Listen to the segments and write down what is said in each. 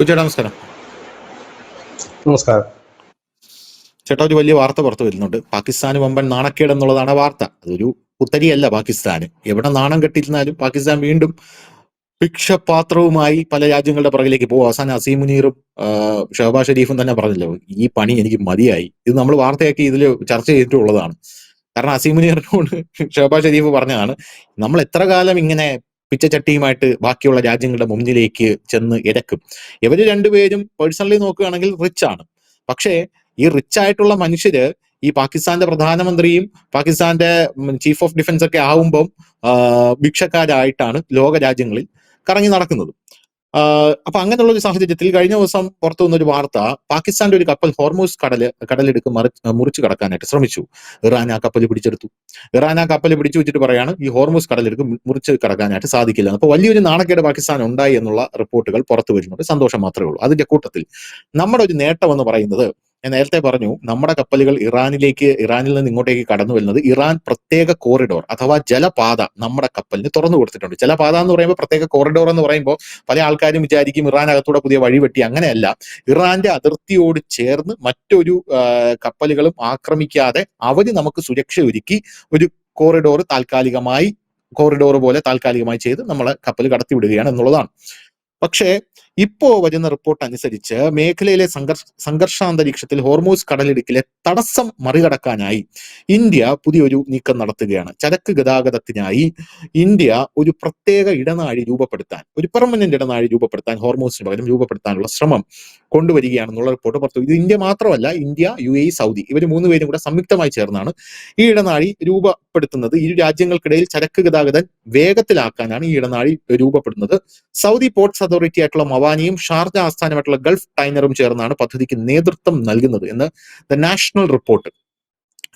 ചേട്ടാ നമസ്കാരം. നമസ്കാരം. ചേട്ടാ, ഒരു വലിയ വാർത്ത പുറത്തു വരുന്നുണ്ട്. പാകിസ്ഥാന് വമ്പൻ നാണക്കേട് എന്നുള്ളതാണ് വാർത്ത. അതൊരു പുത്തരിയല്ല പാകിസ്ഥാന്. എവിടെ നാണം കെട്ടിരുന്നാലും പാകിസ്ഥാൻ വീണ്ടും ഭിക്ഷപാത്രവുമായി പല രാജ്യങ്ങളുടെ പുറകിലേക്ക് പോകും. അവസാനം അസീം മുനീറും ഷഹബാസ് ഷെരീഫും തന്നെ പറഞ്ഞല്ലോ, ഈ പണി എനിക്ക് മതിയായി. ഇത് നമ്മൾ വാർത്തയാക്കി ഇതിൽ ചർച്ച ചെയ്തിട്ടുള്ളതാണ്. കാരണം അസീം മുനീറിനോട് ഷഹബാസ് ഷെരീഫ് പറഞ്ഞതാണ്, നമ്മൾ എത്ര കാലം ഇങ്ങനെ പിച്ചച്ചട്ടിയുമായിട്ട് ബാക്കിയുള്ള രാജ്യങ്ങളുടെ മുന്നിലേക്ക് ചെന്ന് ഇരക്കും. ഇവര് രണ്ടുപേരും പേഴ്സണലി നോക്കുകയാണെങ്കിൽ റിച്ച് ആണ്. പക്ഷേ ഈ റിച്ച് ആയിട്ടുള്ള മനുഷ്യര് ഈ പാകിസ്ഥാന്റെ പ്രധാനമന്ത്രിയും പാകിസ്ഥാന്റെ ചീഫ് ഓഫ് ഡിഫൻസ് ഒക്കെ ആവുമ്പം ഭിക്ഷക്കാരായിട്ടാണ് ലോക രാജ്യങ്ങളിൽ കറങ്ങി നടക്കുന്നത്. അപ്പൊ അങ്ങനെയുള്ള ഒരു സാഹചര്യത്തിൽ കഴിഞ്ഞ ദിവസം പുറത്തു വന്നൊരു വാർത്ത, പാകിസ്ഥാന്റെ ഒരു കപ്പൽ ഹോർമൂസ് കടലെടുക്ക് മുറിച്ചു കടക്കാനായിട്ട് ശ്രമിച്ചു. ഇറാൻ ആ കപ്പൽ പിടിച്ചെടുത്തു. ഇറാൻ ആ കപ്പൽ പിടിച്ചു വെച്ചിട്ട് പറയാണ് ഈ ഹോർമൂസ് കടലെടുക്ക് മുറിച്ച് കടക്കാനായിട്ട് സാധിക്കില്ല. അപ്പൊ വലിയൊരു നാണക്കേട് പാകിസ്ഥാൻ ഉണ്ടായി എന്നുള്ള റിപ്പോർട്ടുകൾ പുറത്തു വരുന്നുണ്ട്. സന്തോഷം മാത്രമേ ഉള്ളൂ. അതിന്റെ കൂട്ടത്തിൽ നമ്മുടെ ഒരു നേട്ടം എന്ന് പറയുന്നത്, ഞാൻ നേരത്തെ പറഞ്ഞു, നമ്മുടെ കപ്പലുകൾ ഇറാനിൽ നിന്ന് ഇങ്ങോട്ടേക്ക് കടന്നു വരുന്നത് ഇറാൻ പ്രത്യേക കോറിഡോർ അഥവാ ജലപാത നമ്മുടെ കപ്പലിന് തുറന്നു കൊടുത്തിട്ടുണ്ട്. ജലപാത എന്ന് പറയുമ്പോൾ, പ്രത്യേക കോറിഡോർ എന്ന് പറയുമ്പോൾ പല ആൾക്കാരും വിചാരിക്കും ഇറാനകത്തൂടെ പുതിയ വഴി വെട്ടി. അങ്ങനെയല്ല. ഇറാന്റെ അതിർത്തിയോട് ചേർന്ന് മറ്റൊരു കപ്പലുകളും ആക്രമിക്കാതെ അവര് നമുക്ക് സുരക്ഷ ഒരുക്കി ഒരു കോറിഡോർ പോലെ താൽക്കാലികമായി ചെയ്ത് നമ്മളെ കപ്പൽ കടത്തിവിടുകയാണ് എന്നുള്ളതാണ്. പക്ഷേ ഇപ്പോ വരുന്ന റിപ്പോർട്ട് അനുസരിച്ച് മേഖലയിലെ സംഘർഷാന്തരീക്ഷത്തിൽ ഹോർമൂസ് കടലിടുക്കിലെ തടസ്സം മറികടക്കാനായി ഇന്ത്യ പുതിയൊരു നീക്കം നടത്തുകയാണ്. ചരക്ക് ഗതാഗതത്തിനായി ഇന്ത്യ ഒരു പ്രത്യേക ഇടനാഴി രൂപപ്പെടുത്താൻ, ഒരു പെർമനന്റ് ഇടനാഴി രൂപപ്പെടുത്താൻ, ഹോർമൂസിന് പകരം രൂപപ്പെടുത്താനുള്ള ശ്രമം കൊണ്ടുവരികയാണെന്നുള്ള റിപ്പോർട്ട് പുറത്തു. ഇത് ഇന്ത്യ മാത്രമല്ല, ഇന്ത്യ, UAE, സൗദി ഇവർ മൂന്നുപേരും കൂടെ സംയുക്തമായി ചേർന്നാണ് ഈ ഇടനാഴി രൂപപ്പെടുത്തുന്നത്. ഇരു രാജ്യങ്ങൾക്കിടയിൽ ചരക്ക് ഗതാഗതം വേഗത്തിലാക്കാനാണ് ഈ ഇടനാഴി രൂപപ്പെടുന്നത്. സൗദി പോർട്ട്സ് അതോറിറ്റി ആയിട്ടുള്ള മവാനിയും ഷാർജ ആസ്ഥാനമായിട്ടുള്ള ഗൾഫ് ടൈനറും ചേർന്നാണ് പദ്ധതിക്ക് നേതൃത്വം നൽകുന്നത് എന്ന് ദ നാഷണൽ റിപ്പോർട്ട്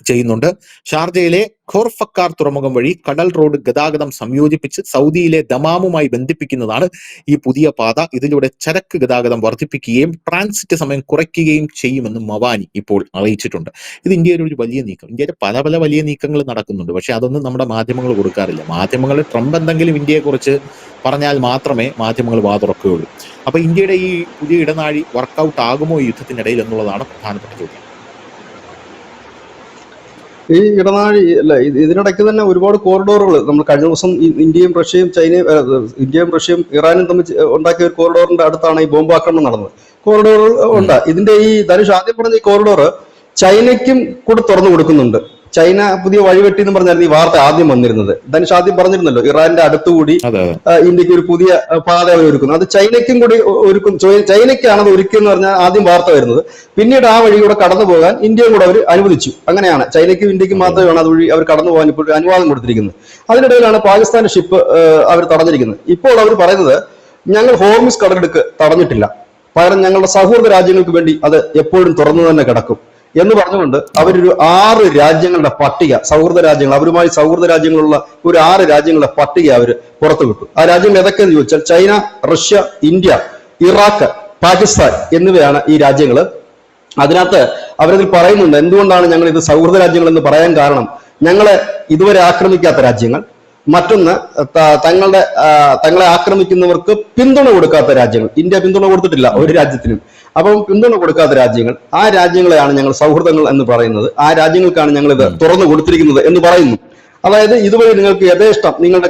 ചെയ്യുന്നുണ്ട്. ഷാർജയിലെ ഖോർഫക്കാർ തുറമുഖം വഴി കടൽ റോഡ് ഗതാഗതം സംയോജിപ്പിച്ച് സൗദിയിലെ ദമാമുമായി ബന്ധിപ്പിക്കുന്നതാണ് ഈ പുതിയ പാത. ഇതിലൂടെ ചരക്ക് ഗതാഗതം വർദ്ധിപ്പിക്കുകയും ട്രാൻസിറ്റ് സമയം കുറയ്ക്കുകയും ചെയ്യുമെന്ന് മവാനി ഇപ്പോൾ അറിയിച്ചിട്ടുണ്ട്. ഇത് ഇന്ത്യയുടെ ഒരു വലിയ നീക്കം. ഇന്ത്യയുടെ പല വലിയ നീക്കങ്ങൾ നടക്കുന്നുണ്ട്. പക്ഷെ അതൊന്നും നമ്മുടെ മാധ്യമങ്ങൾ കൊടുക്കാറില്ല. മാധ്യമങ്ങൾ ട്രംപ് എന്തെങ്കിലും ഇന്ത്യയെക്കുറിച്ച് പറഞ്ഞാൽ മാത്രമേ മാധ്യമങ്ങൾ വാതുറക്കുകയുള്ളൂ. അപ്പൊ ഇന്ത്യയുടെ ഈ പുതിയ ഇടനാഴി വർക്കൗട്ട് ആകുമോ ഈ യുദ്ധത്തിനിടയിൽ എന്നുള്ളതാണ് പ്രധാനപ്പെട്ട ചോദ്യം. ഈ ഇടനാഴി അല്ല, ഇതിനിടയ്ക്ക് തന്നെ ഒരുപാട് കോറിഡോറുകൾ നമ്മൾ കഴിഞ്ഞ ദിവസം ഇന്ത്യയും റഷ്യയും ഇറാനും തമ്മിൽ ഉണ്ടാക്കിയ ഒരു കോറിഡോറിന്റെ അടുത്താണ് ഈ ബോംബാക്രമണം നടന്നത്. കോറിഡോറുകൾ ഉണ്ട്. ഇതിന്റെ ഈ ധനുഷ് ആദ്യം പറഞ്ഞ ഈ കോറിഡോർ ചൈനയ്ക്കും കൂടെ തുറന്നു കൊടുക്കുന്നുണ്ട്. ചൈന പുതിയ വഴിവെട്ടി എന്ന് പറഞ്ഞായിരുന്നു ഈ വാർത്ത ആദ്യം വന്നിരുന്നത്. ധനുഷ് ആദ്യം പറഞ്ഞിരുന്നല്ലോ, ഇറാന്റെ അടുത്തുകൂടി ഇന്ത്യക്ക് ഒരു പുതിയ പാത ഒരുക്കുന്നു. അത് ചൈനയ്ക്കും കൂടി ഒരുക്കും. ചൈനയ്ക്കാണത് ഒരുക്കിയെന്ന് പറഞ്ഞാൽ ആദ്യം വാർത്ത വരുന്നത്. പിന്നീട് ആ വഴിയൂടെ കടന്നു പോകാൻ ഇന്ത്യയും കൂടെ അവർ അനുവദിച്ചു. അങ്ങനെയാണ് ചൈനയ്ക്കും ഇന്ത്യക്കും മാത്രമാണ് അതുവഴി അവർ കടന്നു പോകാൻ ഇപ്പോൾ അനുവാദം കൊടുത്തിരിക്കുന്നത്. അതിനിടയിലാണ് പാകിസ്ഥാന്റെ ഷിപ്പ് അവർ തടഞ്ഞിരിക്കുന്നത്. ഇപ്പോൾ അവർ പറയുന്നത്, ഞങ്ങൾ ഹോർമൂസ് കടലെടുക്ക് തടഞ്ഞിട്ടില്ല, പകരം ഞങ്ങളുടെ സൗഹൃദ രാജ്യങ്ങൾക്ക് വേണ്ടി അത് എപ്പോഴും തുറന്നു തന്നെ കിടക്കും എന്ന് പറഞ്ഞുകൊണ്ട് അവരൊരു 6 രാജ്യങ്ങളുടെ പട്ടിക, അവരുമായി സൗഹൃദ രാജ്യങ്ങളുള്ള ഒരു 6 രാജ്യങ്ങളുടെ പട്ടിക അവർ പുറത്തുവിട്ടു. ആ രാജ്യങ്ങൾ ഏതൊക്കെയെന്ന് ചോദിച്ചാൽ China, Russia, India, Iraq, Pakistan എന്നിവയാണ് ഈ രാജ്യങ്ങൾ. അതിനകത്ത് അവരതിൽ പറയുന്നുണ്ട് എന്തുകൊണ്ടാണ് ഞങ്ങൾ ഇത് സൗഹൃദ രാജ്യങ്ങൾ എന്ന് പറയാൻ കാരണം, ഞങ്ങളെ ഇതുവരെ ആക്രമിക്കാത്ത രാജ്യങ്ങൾ, മറ്റൊന്ന് തങ്ങളെ ആക്രമിക്കുന്നവർക്ക് പിന്തുണ കൊടുക്കാത്ത രാജ്യങ്ങൾ. ഇന്ത്യ പിന്തുണ കൊടുത്തിട്ടില്ല ഒരു രാജ്യത്തിനും. അപ്പം പിന്തുണ കൊടുക്കാത്ത രാജ്യങ്ങൾ, ആ രാജ്യങ്ങളെയാണ് ഞങ്ങൾ സൗഹൃദങ്ങൾ എന്ന് പറയുന്നത്. ആ രാജ്യങ്ങൾക്കാണ് ഞങ്ങൾ ഇത് തുറന്നു കൊടുത്തിരിക്കുന്നത് എന്ന് പറയുന്നു. അതായത് ഇതുവഴി നിങ്ങൾക്ക് യഥേഷ്ടം നിങ്ങളുടെ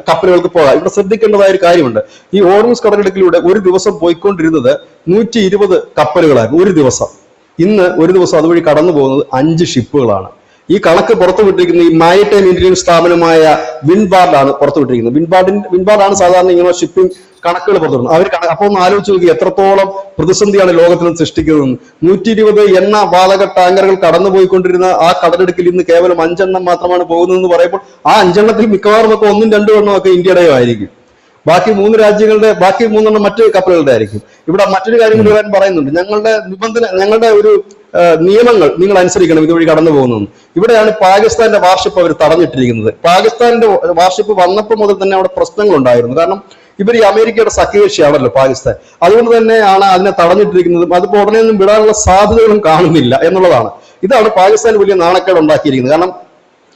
കപ്പലുകൾക്ക് പോകാം. ഇവിടെ ശ്രദ്ധിക്കേണ്ടതായ ഒരു കാര്യമുണ്ട്. ഈ ഹോർമൂസ് കടലിടുക്കിലൂടെ ഒരു ദിവസം പോയിക്കൊണ്ടിരുന്നത് 120 കപ്പലുകളായിരുന്നു ഒരു ദിവസം. ഇന്ന് ഒരു ദിവസം അതുവഴി കടന്നു പോകുന്നത് 5 ഷിപ്പുകളാണ്. ഈ കണക്ക് പുറത്തുവിട്ടിരിക്കുന്ന ഈ മാരിടൈം ഇന്റലിജൻസ് സ്ഥാപനമായ വിൻബാർഡാണ് പുറത്തുവിട്ടിരിക്കുന്നത്. വിൻബാർഡാണ് സാധാരണ ഇങ്ങനെ ഷിപ്പിംഗ് കണക്കുകൾ പുറത്തുവിടുന്നത്. അവർ അപ്പൊ ഒന്ന് ആലോചിച്ച് നോക്കി എത്രത്തോളം പ്രതിസന്ധിയാണ് ലോകത്തിൽ സൃഷ്ടിക്കുന്നത്. 120 എണ്ണ വാതക ടാങ്കറുകൾ കടന്നുപോയിക്കൊണ്ടിരുന്ന ആ കടലിടുക്കിൽ ഇന്ന് കേവലം 5 എണ്ണം മാത്രമാണ് പോകുന്നതെന്ന് പറയുമ്പോൾ ആ 5 എണ്ണത്തിൽ മിക്കവാറും ഒക്കെ 1-2 എണ്ണമൊക്കെ ഇന്ത്യയുടെയോ ആയിരിക്കും. ബാക്കി 3 എണ്ണം മറ്റ് കപ്പലുകളുടെ ആയിരിക്കും. ഇവിടെ മറ്റൊരു കാര്യം കൂടി ഞാൻ പറയുന്നുണ്ട്. ഞങ്ങളുടെ ഒരു നിയമങ്ങൾ നിങ്ങൾ അനുസരിക്കണം ഇതുവഴി കടന്നു പോകുന്നതെന്ന്. ഇവിടെയാണ് പാകിസ്ഥാന്റെ വാർഷിപ്പ് അവർ തടഞ്ഞിട്ടിരിക്കുന്നത്. പാകിസ്ഥാന്റെ വാർഷിപ്പ് വന്നപ്പോൾ മുതൽ തന്നെ അവിടെ പ്രശ്നങ്ങൾ ഉണ്ടായിരുന്നു. കാരണം ഇവർ ഈ അമേരിക്കയുടെ സഖ്യകക്ഷിയാണല്ലോ പാകിസ്ഥാൻ. അതുകൊണ്ട് തന്നെയാണ് അതിനെ തടഞ്ഞിട്ടിരിക്കുന്നതും. അതിപ്പോൾ ഉടനെ ഒന്നും വിടാനുള്ള സാധ്യതകളും കാണുന്നില്ല എന്നുള്ളതാണ്. ഇതാണ് പാകിസ്ഥാൻ വലിയ നാണക്കേട് ഉണ്ടാക്കിയിരിക്കുന്നത്. കാരണം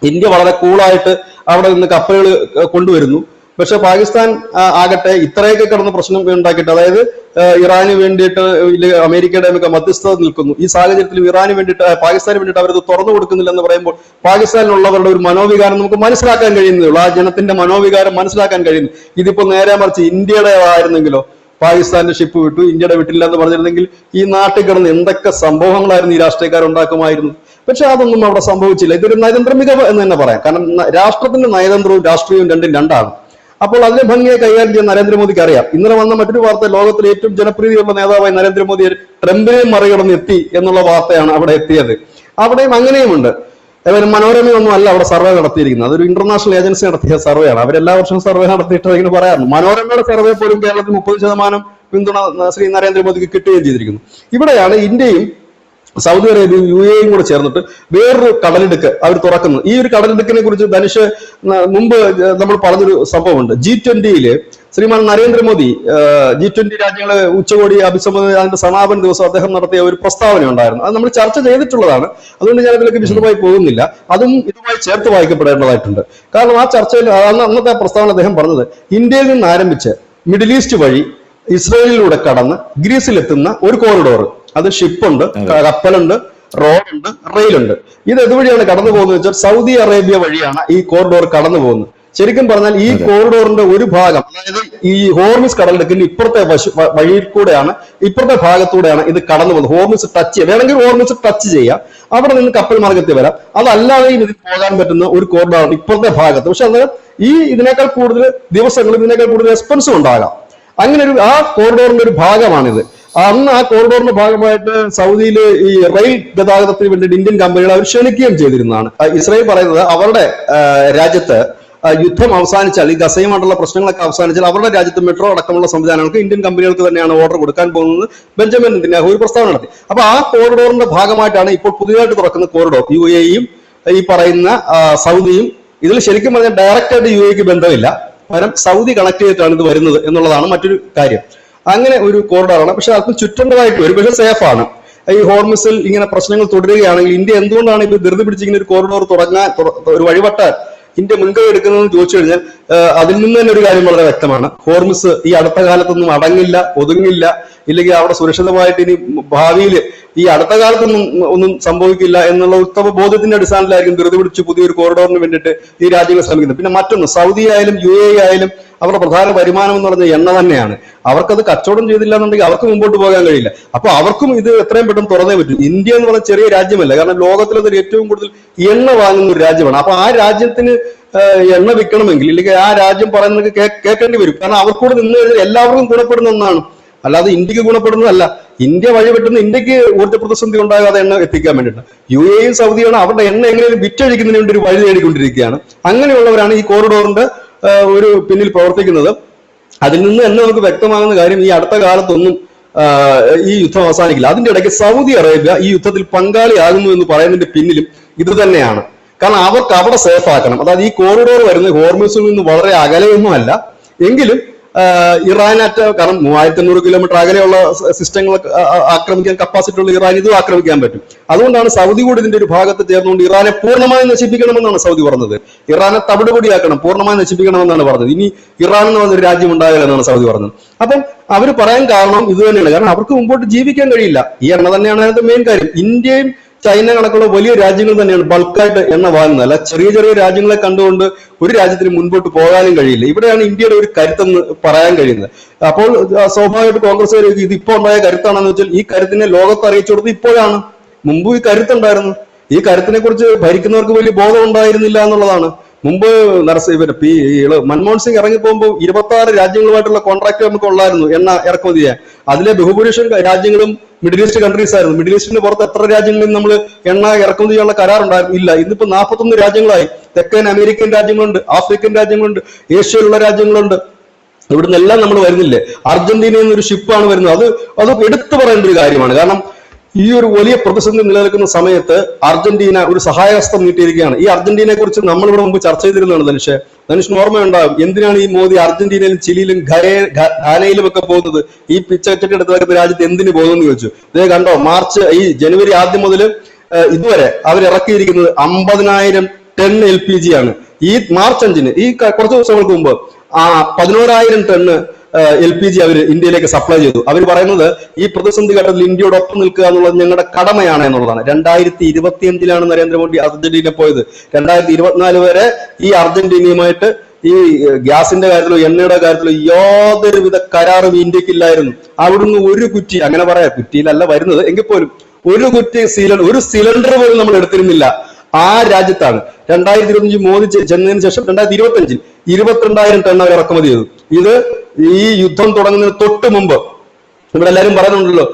ഇന്ത്യ വളരെ കൂളായിട്ട് അവിടെ നിന്ന് കപ്പലുകൾ കൊണ്ടുവരുന്നു. പക്ഷെ പാകിസ്ഥാൻ ആകട്ടെ ഇത്രയൊക്കെ കിടന്ന് പ്രശ്നം ഉണ്ടാക്കിയിട്ട്, അതായത് ഇറാന് വേണ്ടിയിട്ട് അമേരിക്കയുടെ മധ്യസ്ഥത നിൽക്കുന്നു. ഈ സാഹചര്യത്തിൽ ഇറാന് വേണ്ടിയിട്ട് പാകിസ്ഥാന് വേണ്ടിയിട്ട് അവരത് തുറന്നു കൊടുക്കുന്നില്ല എന്ന് പറയുമ്പോൾ പാകിസ്ഥാനിലുള്ളവരുടെ ഒരു മനോവികാരം നമുക്ക് മനസ്സിലാക്കാൻ കഴിയുന്നേ ഉള്ളൂ. ആ ജനത്തിന്റെ മനോവികാരം മനസ്സിലാക്കാൻ കഴിയുന്നു. ഇതിപ്പോ നേരെ മറിച്ച് ഇന്ത്യയുടെ ആയിരുന്നെങ്കിലോ, പാകിസ്ഥാന്റെ ഷിപ്പ് വിട്ടു, ഇന്ത്യയുടെ വിട്ടില്ല എന്ന് പറഞ്ഞിരുന്നെങ്കിൽ ഈ നാട്ടിൽ കിടന്ന് എന്തൊക്കെ സംഭവങ്ങളായിരുന്നു ഈ രാഷ്ട്രീയക്കാരുണ്ടാക്കുമായിരുന്നു. പക്ഷെ അതൊന്നും അവിടെ സംഭവിച്ചില്ല. ഇതൊരു നയതന്ത്ര മികവ് എന്ന് തന്നെ പറയാം. കാരണം രാഷ്ട്രത്തിന്റെ നയതന്ത്രവും രാഷ്ട്രീയവും രണ്ടും. അപ്പോൾ അതിനെ ഭംഗിയെ കൈകാര്യം ചെയ്യാൻ നരേന്ദ്രമോദിക്ക് അറിയാം. ഇന്നലെ വന്ന മറ്റൊരു വാർത്ത, ലോകത്തിലെ ഏറ്റവും ജനപ്രീതിയുള്ള നേതാവായി നരേന്ദ്രമോദി ട്രംപിനെയും മറികടന്ന് എത്തി എന്നുള്ള വാർത്തയാണ് അവിടെ എത്തിയത്. അവിടെയും അങ്ങനെയുമുണ്ട്. മനോരമയൊന്നും അല്ല അവിടെ സർവേ നടത്തിയിരിക്കുന്നത്, അതൊരു ഇന്റർനാഷണൽ ഏജൻസി നടത്തിയ സർവേയാണ്. അവരെല്ലാ വർഷവും സർവേ നടത്തിയിട്ട് അതിന് പറയാറുണ്ട്. മനോരമയുടെ സർവേ പോലും കേരളത്തിൽ 30% പിന്തുണ ശ്രീ നരേന്ദ്രമോദിക്ക് കിട്ടുകയും ചെയ്തിരിക്കുന്നു. ഇവിടെയാണ് ഇന്ത്യയും സൗദി അറേബ്യയും UAEയും കൂടെ ചേർന്നിട്ട് വേറൊരു കടലിടുക്ക് അവർ തുറക്കുന്നത്. ഈ ഒരു കടലിടുക്കിനെ കുറിച്ച് ധനുഷ് മുമ്പ് നമ്മൾ പറഞ്ഞൊരു സംഭവമുണ്ട്. G20 ശ്രീമാൻ നരേന്ദ്രമോദി G20 രാജ്യങ്ങളെ ഉച്ചകോടി അഭിസംബോധന അതിന്റെ സമാപന ദിവസം അദ്ദേഹം നടത്തിയ ഒരു പ്രസ്താവന ഉണ്ടായിരുന്നു. അത് നമ്മൾ ചർച്ച ചെയ്തിട്ടുള്ളതാണ്. അതുകൊണ്ട് ഞാൻ അതിലേക്ക് വിശദമായി പോകുന്നില്ല. അതും ഇതുമായി ചേർത്ത് വായിക്കപ്പെടേണ്ടതായിട്ടുണ്ട്. കാരണം ആ ചർച്ചയിൽ അന്നത്തെ പ്രസ്താവന അദ്ദേഹം പറഞ്ഞത്, ഇന്ത്യയിൽ നിന്ന് ആരംഭിച്ച് മിഡിൽ ഈസ്റ്റ് വഴി ഇസ്രയേലിലൂടെ കടന്ന് ഗ്രീസിലെത്തുന്ന ഒരു കോറിഡോർ, അത് ഷിപ്പുണ്ട്, കപ്പലുണ്ട്, റോഡുണ്ട്, റെയിലുണ്ട്. ഇത് എതുവഴിയാണ് കടന്നു പോകുന്നത് വെച്ചാൽ സൗദി അറേബ്യ വഴിയാണ് ഈ കോറിഡോർ കടന്നു പോകുന്നത്. ശരിക്കും പറഞ്ഞാൽ ഈ കോറിഡോറിന്റെ ഒരു ഭാഗം, അതായത് ഈ ഹോർമിസ് കടലിടുക്കിന്റെ ഇപ്പുറത്തെ വഴിയിൽ കൂടെയാണ്, ഇപ്പുറത്തെ ഭാഗത്തൂടെയാണ് ഇത് കടന്നു പോകുന്നത്. ഹോർമിസ് ടച്ച് ചെയ്യാം, വേണമെങ്കിൽ ഹോർമിസ് ടച്ച് ചെയ്യാം, അവിടെ നിന്ന് കപ്പൽ മാർഗത്തിൽ വരാം. അതല്ലാതെയും ഇതിൽ പോകാൻ പറ്റുന്ന ഒരു കോറിഡോറാണ് ഇപ്പുറത്തെ ഭാഗത്ത്. പക്ഷെ അത് ഇതിനേക്കാൾ കൂടുതൽ ദിവസങ്ങളും ഇതിനേക്കാൾ കൂടുതൽ എക്സ്പെൻസും ഉണ്ടാകാം. അങ്ങനെ ആ കോറിഡോറിന്റെ ഒരു ഭാഗമാണിത്. അന്ന് ആ കോറിഡോറിന്റെ ഭാഗമായിട്ട് സൗദിയിൽ ഈ റെയിൽ ഗതാഗതത്തിന് വേണ്ടിയിട്ട് ഇന്ത്യൻ കമ്പനികൾ അവർ ക്ഷണിക്കുകയും ചെയ്തിരുന്നതാണ്. ഇസ്രായേൽ പറയുന്നത് അവരുടെ രാജ്യത്ത് യുദ്ധം അവസാനിച്ചാൽ, ഈ ഗസയുമായിട്ടുള്ള പ്രശ്നങ്ങളൊക്കെ അവസാനിച്ചാൽ അവരുടെ രാജ്യത്ത് മെട്രോ അടക്കമുള്ള സംവിധാനങ്ങൾക്ക് ഇന്ത്യൻ കമ്പനികൾക്ക് തന്നെയാണ് ഓർഡർ കൊടുക്കാൻ പോകുന്നത്. ബെഞ്ചമിൻ നെതന്യാഹു ഒരു പ്രസ്താവന നടത്തി. അപ്പൊ ആ കോറിഡോറിന്റെ ഭാഗമായിട്ടാണ് ഇപ്പോൾ പുതിയതായിട്ട് തുറക്കുന്ന കോറിഡോർ. UAEയും ഈ പറയുന്ന സൗദിയും. ഇതിൽ ശരിക്കും പറഞ്ഞാൽ ഡയറക്റ്റ് ആയിട്ട് UAEക്ക് ബന്ധമില്ല, പകരം സൗദി കണക്ട് ചെയ്തിട്ടാണ് ഇത് വരുന്നത് എന്നുള്ളതാണ് മറ്റൊരു കാര്യം. അങ്ങനെ ഒരു കോറിഡോറാണ്. പക്ഷെ അല്പം ചുറ്റേണ്ടതായിട്ട് വരും, പക്ഷെ സേഫാണ്. ഈ ഹോർമിസിൽ ഇങ്ങനെ പ്രശ്നങ്ങൾ തുടരുകയാണെങ്കിൽ ഇന്ത്യ എന്തുകൊണ്ടാണ് ഇത് ധൃതി പിടിച്ചിങ്ങനെ ഒരു കോറിഡോർ തുടങ്ങാൻ, ഒരു വഴിവട്ടാൻ ഇന്ത്യ മുൻകൈ എടുക്കുന്നതെന്ന് ചോദിച്ചു കഴിഞ്ഞാൽ അതിൽ നിന്ന് തന്നെ ഒരു കാര്യം വളരെ വ്യക്തമാണ്. ഹോർമിസ് ഈ അടുത്ത കാലത്തൊന്നും അടങ്ങില്ല, ഒതുങ്ങില്ല, ഇല്ലെങ്കിൽ അവിടെ സുരക്ഷിതമായിട്ട് ഇനി ഭാവിയിൽ ഈ അടുത്ത കാലത്തൊന്നും ഒന്നും സംഭവിക്കില്ല എന്നുള്ള ഉത്തമ ബോധ്യത്തിന്റെ അടിസ്ഥാനത്തിലായിരിക്കും ധൃതി പിടിച്ച് പുതിയൊരു കോറിഡോറിന് വേണ്ടിയിട്ട് ഈ രാജ്യങ്ങൾ ശ്രമിക്കുന്നത്. പിന്നെ മറ്റൊന്ന്, സൗദി ആയാലും UAE ആയാലും അവരുടെ പ്രധാന വരുമാനം എന്ന് പറഞ്ഞ എണ്ണ തന്നെയാണ്. അവർക്കത് കച്ചവടം ചെയ്തില്ല എന്നുണ്ടെങ്കിൽ അവർക്ക് മുമ്പോട്ട് പോകാൻ കഴിയില്ല. അപ്പൊ അവർക്കും ഇത് എത്രയും പെട്ടെന്ന് തുറന്നേ പറ്റും. ഇന്ത്യ എന്ന് പറഞ്ഞ ചെറിയ രാജ്യമല്ല, കാരണം ലോകത്തിലത് ഏറ്റവും കൂടുതൽ എണ്ണ വാങ്ങുന്ന ഒരു രാജ്യമാണ്. അപ്പൊ ആ രാജ്യത്തിന് എണ്ണ വിൽക്കണമെങ്കിൽ, ഇല്ലെങ്കിൽ ആ രാജ്യം പറയുന്നത് കേൾക്കേണ്ടി വരും. കാരണം അവർക്കൂടെ നിന്ന് കഴിഞ്ഞാൽ എല്ലാവർക്കും ഗുണപ്പെടുന്ന ഒന്നാണ്, അല്ലാതെ ഇന്ത്യക്ക് ഗുണപ്പെടുന്നതല്ല. ഇന്ത്യ വഴിപെട്ടുന്ന ഇന്ത്യക്ക് ഊർജ്ജ പ്രതിസന്ധി ഉണ്ടാകാതെ എണ്ണ എത്തിക്കാൻ വേണ്ടിയിട്ട് UAEയും സൗദിയാണ് അവരുടെ എണ്ണ എങ്ങനെയും വിറ്റഴിക്കുന്നതിന് വേണ്ടി ഒരു വഴി നേടിക്കൊണ്ടിരിക്കുകയാണ്. അങ്ങനെയുള്ളവരാണ് ഈ കോറിഡോറിന്റെ ഒരു പിന്നിൽ പ്രവർത്തിക്കുന്നത്. അതിൽ നിന്ന് തന്നെ നമുക്ക് വ്യക്തമാകുന്ന കാര്യം, ഈ അടുത്ത കാലത്തൊന്നും ഈ യുദ്ധം അവസാനിക്കില്ല. അതിന്റെ ഇടയ്ക്ക് സൗദി അറേബ്യ ഈ യുദ്ധത്തിൽ പങ്കാളിയാകുന്നു എന്ന് പറയുന്നതിന്റെ പിന്നിലും ഇത് തന്നെയാണ്. കാരണം അവർക്ക് അവിടെ സേഫ് ആക്കണം. അതായത് ഈ കോറിഡോർ വരുന്നത് ഹോർമസിൽ നിന്ന് വളരെ അകലെയൊന്നും അല്ല, എങ്കിലും ഇറാനാറ്റ്, കാരണം 3500 കിലോമീറ്റർ അകലെയുള്ള സിസ്റ്റങ്ങൾ ആക്രമിക്കാൻ കപ്പാസിറ്റി ഉള്ള ഇറാൻ ഇതും ആക്രമിക്കാൻ പറ്റും. അതുകൊണ്ടാണ് സൗദി കൂടി ഇതിന്റെ ഒരു ഭാഗത്ത് ചേർന്നുകൊണ്ട് ഇറാനെ പൂർണ്ണമായി നശിപ്പിക്കണമെന്നാണ് സൗദി പറഞ്ഞത്. ഇറാനെ തവിടുപൊടിയാക്കണം, പൂർണ്ണമായി നശിപ്പിക്കണമെന്നാണ് പറഞ്ഞത്. ഇനി ഇറാൻ എന്ന് പറഞ്ഞൊരു രാജ്യം ഉണ്ടാകില്ല എന്നാണ് സൗദി പറഞ്ഞത്. അപ്പം അവർ പറയാൻ കാരണം ഇത് തന്നെയാണ്. കാരണം അവർക്ക് മുമ്പോട്ട് ജീവിക്കാൻ കഴിയില്ല. ഈ എണ്ണ തന്നെയാണ് അതിനകത്ത് മെയിൻ കാര്യം. ഇന്ത്യയും ചൈന കണക്കുള്ള വലിയ രാജ്യങ്ങൾ തന്നെയാണ് ബൾക്കായിട്ട് എണ്ണ വാങ്ങുന്നത്. അല്ല ചെറിയ ചെറിയ രാജ്യങ്ങളെ കണ്ടുകൊണ്ട് ഒരു രാജ്യത്തിന് മുൻപോട്ട് പോകാനും കഴിയില്ല. ഇവിടെയാണ് ഇന്ത്യയുടെ ഒരു കരുത്തെന്ന് പറയാൻ കഴിയുന്നത്. അപ്പോൾ സ്വാഭാവികമായിട്ട് കോൺഗ്രസ് ഇത് ഇപ്പോൾ ഉണ്ടായ കരുത്താണെന്ന് വെച്ചാൽ ഈ കരുത്തിനെ ലോകത്ത് അറിയിച്ചു കൊടുത്ത് ഇപ്പോഴാണ്. മുമ്പ് ഈ കരുത്തുണ്ടായിരുന്നു. ഈ കരുത്തിനെ കുറിച്ച് ഭരിക്കുന്നവർക്ക് വലിയ ബോധം ഉണ്ടായിരുന്നില്ല എന്നുള്ളതാണ്. മുമ്പ് മൻമോഹൻ സിംഗ് ഇറങ്ങിപ്പോകുമ്പോൾ 26 രാജ്യങ്ങളുമായിട്ടുള്ള കോൺട്രാക്ട് നമുക്ക് ഉള്ളായിരുന്നു എണ്ണ ഇറക്കുമതി ചെയ്യാൻ. അതിലെ ബഹുഭൂരിപക്ഷം രാജ്യങ്ങളും മിഡിൽ ഈസ്റ്റ് കൺട്രീസ് ആയിരുന്നു. മിഡിൽ ഈസ്റ്റിന് പുറത്ത് എത്ര രാജ്യങ്ങളിൽ നമ്മൾ എണ്ണ ഇറക്കുമതി ചെയ്യാനുള്ള കരാറുണ്ടായിരുന്നു? ഇല്ല. ഇന്നിപ്പോ 41 രാജ്യങ്ങളായി. തെക്കൻ അമേരിക്കൻ രാജ്യങ്ങളുണ്ട്, ആഫ്രിക്കൻ രാജ്യങ്ങളുണ്ട്, ഏഷ്യയിലുള്ള രാജ്യങ്ങളുണ്ട്. ഇവിടുന്ന് എല്ലാം നമ്മൾ വരുന്നില്ലേ? അർജന്റീനയിൽ നിന്നൊരു ഷിപ്പാണ് വരുന്നത്. അത് എടുത്തു പറയേണ്ട ഒരു കാര്യമാണ്. കാരണം ഈ ഒരു വലിയ പ്രതിസന്ധി നിലനിൽക്കുന്ന സമയത്ത് അർജന്റീന ഒരു സഹായഹസ്തം നീട്ടിയിരിക്കുകയാണ്. ഈ അർജന്റീനയെ കുറിച്ച് നമ്മൾ ഇവിടെ മുമ്പ് ചർച്ച ചെയ്തിരുന്നതാണ് ധനുഷിന് ഓർമ്മയുണ്ടാകും. എന്തിനാണ് ഈ മോദി അർജന്റീനയിലും ചിലിയിലും ഘാനയിലും ഒക്കെ പോകുന്നത്? ഈ പിച്ചച്ചട്ടി എടുത്ത് വെക്കുന്ന രാജ്യത്ത് എന്തിനു പോകുമെന്ന് ചോദിച്ചു. ഇതേ കണ്ടോ, ഈ ജനുവരി ആദ്യം മുതൽ ഇതുവരെ അവരിറക്കിയിരിക്കുന്നത് 50,000 ടൺ LPG ആണ്. ഈ മാർച്ച് 5-ന്, ഈ കുറച്ച് ദിവസങ്ങൾക്ക് മുമ്പ് 11,000 ടണ്ണ് LPG അവർ ഇന്ത്യയിലേക്ക് സപ്ലൈ ചെയ്തു. അവർ പറയുന്നത് ഈ പ്രതിസന്ധി ഘട്ടത്തിൽ ഇന്ത്യയോടൊപ്പം നിൽക്കുക എന്നുള്ളത് ഞങ്ങളുടെ കടമയാണ് എന്നുള്ളതാണ്. 2025 നരേന്ദ്രമോദി അർജന്റീന പോയത്. 2024 വരെ ഈ അർജന്റീനയുമായിട്ട് ഈ ഗ്യാസിന്റെ കാര്യത്തിലോ എണ്ണയുടെ കാര്യത്തിലോ യാതൊരുവിധ കരാറും ഇന്ത്യക്കില്ലായിരുന്നു. അവിടുന്ന് ഒരു കുറ്റി, അങ്ങനെ പറയാം, കുറ്റിയിലല്ല വരുന്നത് എങ്കിൽ പോലും ഒരു സിലിണ്ടർ പോലും നമ്മൾ എടുത്തിരുന്നില്ല. ആ രാജ്യത്താണ് 2025 മോദി ചെന്നതിന് ശേഷം 2025 22,000 ടൺ അവർ ഇറക്കുമതി ചെയ്തു. ഇത് ഈ യുദ്ധം തുടങ്ങുന്നതിന് തൊട്ട് മുമ്പ് ഇവിടെ എല്ലാവരും പറയുന്നുണ്ടല്ലോ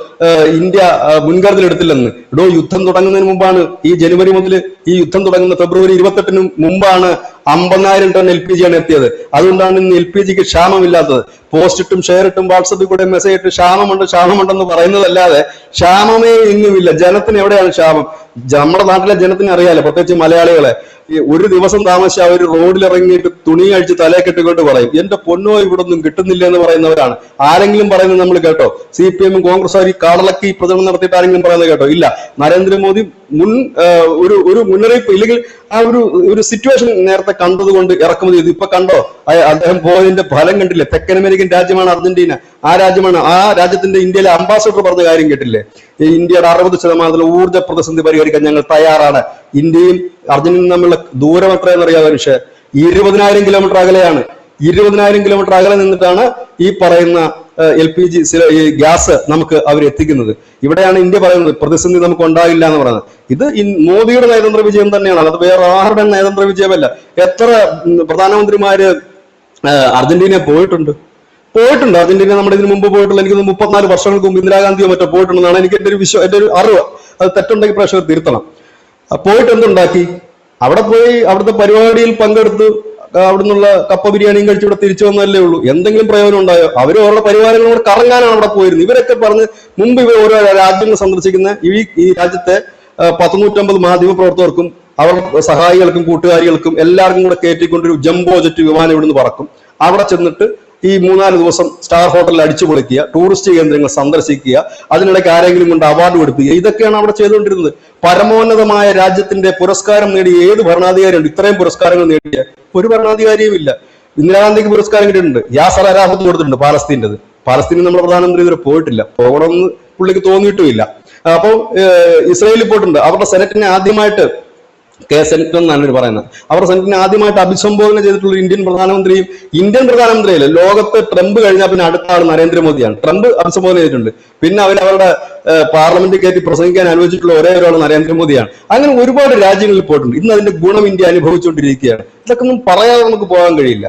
ഇന്ത്യ മുൻകരുതൽ എടുത്തില്ലെന്ന്. യുദ്ധം തുടങ്ങുന്നതിന് മുമ്പാണ്, ഈ ജനുവരി മുതൽ ഈ യുദ്ധം തുടങ്ങുന്ന ഫെബ്രുവരി 28 മുമ്പാണ് 50,000 ടൺ LPG ആണ് എത്തിയത്. അതുകൊണ്ടാണ് ഇന്ന് LPGക്ക് ക്ഷാമമില്ലാത്തത്. പോസ്റ്റിട്ടും ഷെയറിട്ടും വാട്സപ്പിൽ കൂടെ മെസ്സേജ് ഇട്ട് ക്ഷാമമുണ്ടെന്ന് പറയുന്നതല്ലാതെ ക്ഷാമമേ ഇന്നുമില്ല. ജനത്തിന് എവിടെയാണ് ക്ഷാമം? നമ്മുടെ നാട്ടിലെ ജനത്തിന് അറിയാലോ, പ്രത്യേകിച്ച് മലയാളികളെ. ഒരു ദിവസം താമസിച്ച് അവർ റോഡിലിറങ്ങിയിട്ട് തുണി അഴിച്ച് തലയെ കെട്ടിക്കൊണ്ട് പറയും, എന്റെ പൊന്നോ ഇവിടെ ഒന്നും കിട്ടുന്നില്ല എന്ന് പറയുന്നവരാണ്. ആരെങ്കിലും പറയുന്നത് നമ്മൾ കേട്ടോ? CPM കോൺഗ്രസ് ഈ കാടലക്കി പ്രചരണം നടത്തിയിട്ട് ആരെങ്കിലും പറയുന്നത് കേട്ടോ? ഇല്ല. നരേന്ദ്രമോദി ഒരു മുന്നറിയിപ്പ് ഇല്ലെങ്കിൽ ആ ഒരു സിറ്റുവേഷൻ നേരത്തെ കണ്ടതുകൊണ്ട് ഇറക്കുമതി ചെയ്തു. ഇപ്പൊ കണ്ടോ അദ്ദേഹം പോയതിന്റെ ഫലം കണ്ടില്ലേ? തെക്കൻ അമേരിക്കൻ രാജ്യമാണ് അർജന്റീന. ആ രാജ്യത്തിന്റെ ഇന്ത്യയിലെ അംബാസഡർ പറഞ്ഞ കാര്യം കേട്ടില്ലേ? ഇന്ത്യയുടെ 60% ഊർജ്ജ പ്രതിസന്ധി പരിഹരിക്കാൻ ഞങ്ങൾ തയ്യാറാണ്. ഇന്ത്യയും അർജന്റീനയും തമ്മിലുള്ള ദൂരം എത്രയെന്നറിയാം മനുഷ്യ? 20,000 കിലോമീറ്റർ അകലെയാണ്. 20,000 കിലോമീറ്റർ അകലെ നിന്നിട്ടാണ് ഈ പറയുന്ന LPG ഗ്യാസ് നമുക്ക് അവർ എത്തിക്കുന്നത്. ഇവിടെയാണ് ഇന്ത്യ പറയുന്നത് പ്രതിസന്ധി നമുക്ക് ഉണ്ടാകില്ല എന്ന് പറയുന്നത്. ഇത് മോദിയുടെ നയതന്ത്ര വിജയം തന്നെയാണ്, അത് വേറെ ആരുടെ നയതന്ത്ര വിജയമല്ല. എത്ര പ്രധാനമന്ത്രിമാര് അർജന്റീന പോയിട്ടുണ്ട്. അർജന്റീന നമ്മുടെ ഇതിന് മുമ്പ് പോയിട്ടുള്ള, എനിക്ക് 34 വർഷങ്ങൾക്ക് മുമ്പ് ഇന്ദിരാഗാന്ധിയോ മറ്റോ പോയിട്ടുണ്ടെന്നാണ് എന്റെ ഒരു അറിവ്. അത് തെറ്റുണ്ടെങ്കിൽ പ്രേക്ഷകർ തിരുത്തണം. പോയിട്ട് എന്തുണ്ടാക്കി? അവിടെ പോയി അവിടുത്തെ പരിപാടിയിൽ പങ്കെടുത്ത് അവിടുന്നുള്ള കപ്പ ബിരിയാണിയും കഴിച്ച് ഇവിടെ തിരിച്ചു വന്നതല്ലേ ഉള്ളൂ. എന്തെങ്കിലും പ്രയോജനം ഉണ്ടായോ? അവർ ഓരോ പരിപാടികളോട് കറങ്ങാനാണ് അവിടെ പോയിരുന്നത്. ഇവരൊക്കെ പറഞ്ഞ് മുമ്പ് ഇവർ ഓരോ രാജ്യങ്ങൾ സന്ദർശിക്കുന്ന ഈ രാജ്യത്തെ 150 മാധ്യമ പ്രവർത്തകർക്കും അവരുടെ സഹായികൾക്കും കൂട്ടുകാരികൾക്കും എല്ലാവർക്കും കൂടെ കയറ്റിക്കൊണ്ടൊരു ജംബോ ജെറ്റ് വിമാനം ഇവിടുന്ന് പറക്കും. അവിടെ ചെന്നിട്ട് ഈ 3-4 ദിവസം സ്റ്റാർ ഹോട്ടലിൽ അടിച്ചു പൊളിക്കുക, ടൂറിസ്റ്റ് കേന്ദ്രങ്ങൾ സന്ദർശിക്കുക, അതിനിടയ്ക്ക് ആരെങ്കിലും കൊണ്ട് അവാർഡ് കൊടുപ്പിക്കുക. ഇതൊക്കെയാണ് അവിടെ ചെയ്തുകൊണ്ടിരുന്നത്. പരമോന്നതമായ രാജ്യത്തിന്റെ പുരസ്കാരം നേടിയ ഏത് ഭരണാധികാരിയുണ്ട്? ഇത്രയും പുരസ്കാരങ്ങൾ നേടിയ ഒരു ഭരണാധികാരിയും ഇല്ല. ഇന്ദിരാഗാന്ധിക്ക് പുരസ്കാരം കിട്ടിയിട്ടുണ്ട്, യാസർ അറാഫത്ത് കൊടുത്തിട്ടുണ്ട് പാലസ്തീനിൽ നമ്മുടെ പ്രധാനമന്ത്രി ഇതുവരെ പോയിട്ടില്ല, പോകണമെന്ന് പുള്ളിക്ക് തോന്നിയിട്ടുമില്ല. അപ്പോൾ ഇസ്രായേലിൽ പോയിട്ടുണ്ട്. അവരുടെ സെനറ്റിനെ ആദ്യമായിട്ട് സെനറ്റ് എന്നാണ് പറയുന്നത്. അവരുടെ സെനറ്റിനെ ആദ്യമായിട്ട് അഭിസംബോധന ചെയ്തിട്ടുള്ള ഇന്ത്യൻ പ്രധാനമന്ത്രിയല്ല, ലോകത്ത് ട്രംപ് കഴിഞ്ഞാൽ പിന്നെ അടുത്ത ആൾ നരേന്ദ്രമോദിയാണ്. ട്രംപ് അഭിസംബോധന ചെയ്തിട്ടുണ്ട്. പിന്നെ അവരുടെ പാർലമെന്റിൽ കയറ്റി പ്രസംഗിക്കാൻ അനുവദിച്ചിട്ടുള്ള ഒരേ ഒരാൾ നരേന്ദ്രമോദിയാണ്. അങ്ങനെ ഒരുപാട് രാജ്യങ്ങളിൽ പോയിട്ടുണ്ട്. ഇന്ന് അതിന്റെ ഗുണം ഇന്ത്യ അനുഭവിച്ചുകൊണ്ടിരിക്കുകയാണ്. ഇതൊക്കെ ഒന്നും പറയാതെ നമുക്ക് പോകാൻ കഴിയില്ല.